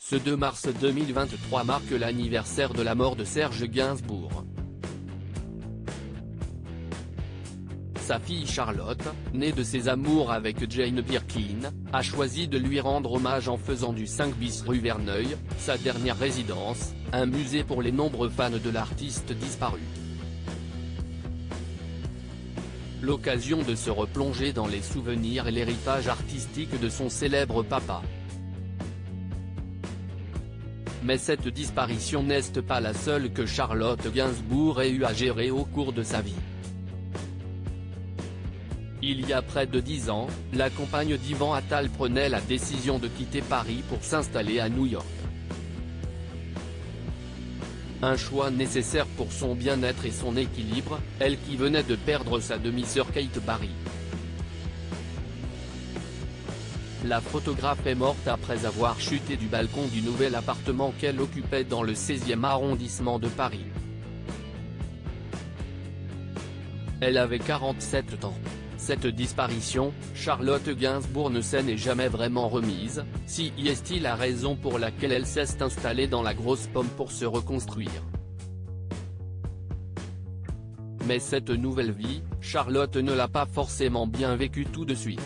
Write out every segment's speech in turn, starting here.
Ce 2 mars 2023 marque l'anniversaire de la mort de Serge Gainsbourg. Sa fille Charlotte, née de ses amours avec Jane Birkin, a choisi de lui rendre hommage en faisant du 5 bis rue Verneuil, sa dernière résidence, un musée pour les nombreux fans de l'artiste disparu. L'occasion de se replonger dans les souvenirs et l'héritage artistique de son célèbre papa. Mais cette disparition n'est pas la seule que Charlotte Gainsbourg ait eu à gérer au cours de sa vie. Il y a près de 10 ans, la compagne d'Ivan Attal prenait la décision de quitter Paris pour s'installer à New York. Un choix nécessaire pour son bien-être et son équilibre, elle qui venait de perdre sa demi-sœur Kate Barry. La photographe est morte après avoir chuté du balcon du nouvel appartement qu'elle occupait dans le 16e arrondissement de Paris. Elle avait 47 ans. Cette disparition, Charlotte Gainsbourg ne s'en est jamais vraiment remise, si est-il la raison pour laquelle elle s'est installée dans la grosse pomme pour se reconstruire. Mais cette nouvelle vie, Charlotte ne l'a pas forcément bien vécue tout de suite.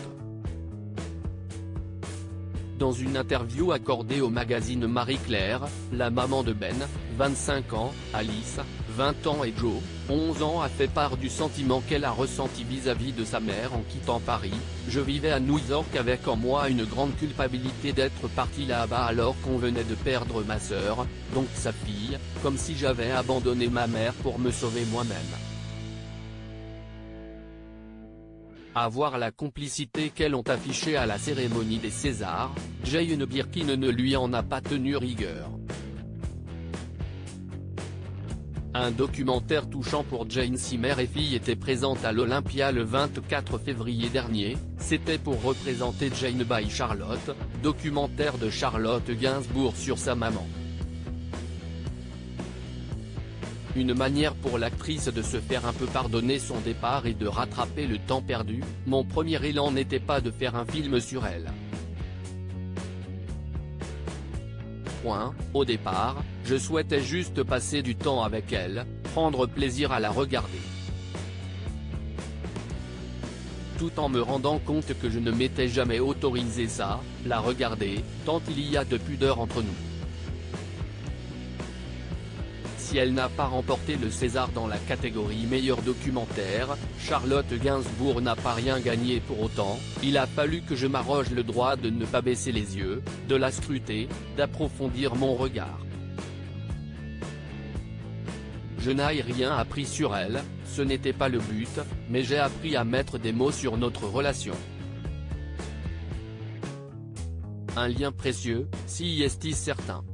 Dans une interview accordée au magazine Marie-Claire, la maman de Ben, 25 ans, Alice, 20 ans et Joe, 11 ans a fait part du sentiment qu'elle a ressenti vis-à-vis de sa mère en quittant Paris. « Je vivais à New York avec en moi une grande culpabilité d'être parti là-bas alors qu'on venait de perdre ma sœur, donc sa fille, comme si j'avais abandonné ma mère pour me sauver moi-même. » À voir la complicité qu'elles ont affichée à la cérémonie des Césars, Jane Birkin ne lui en a pas tenu rigueur. Un documentaire touchant pour Jane si mère et fille était présente à l'Olympia le 24 février dernier, c'était pour représenter Jane by Charlotte, documentaire de Charlotte Gainsbourg sur sa maman. Une manière pour l'actrice de se faire un peu pardonner son départ et de rattraper le temps perdu. Mon premier élan n'était pas de faire un film sur elle. Au départ, je souhaitais juste passer du temps avec elle, prendre plaisir à la regarder. Tout en me rendant compte que je ne m'étais jamais autorisé ça, la regarder, tant il y a de pudeur entre nous. Si elle n'a pas remporté le César dans la catégorie meilleur documentaire, Charlotte Gainsbourg n'a pas rien gagné pour autant. Il a fallu que je m'arroge le droit de ne pas baisser les yeux, de la scruter, d'approfondir mon regard. Je n'ai rien appris sur elle, ce n'était pas le but, mais j'ai appris à mettre des mots sur notre relation. Un lien précieux, si est certain.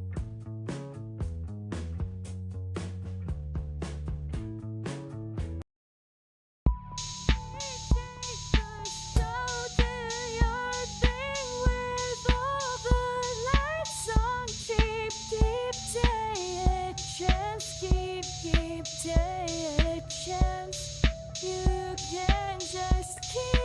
Take a chance, you can just keep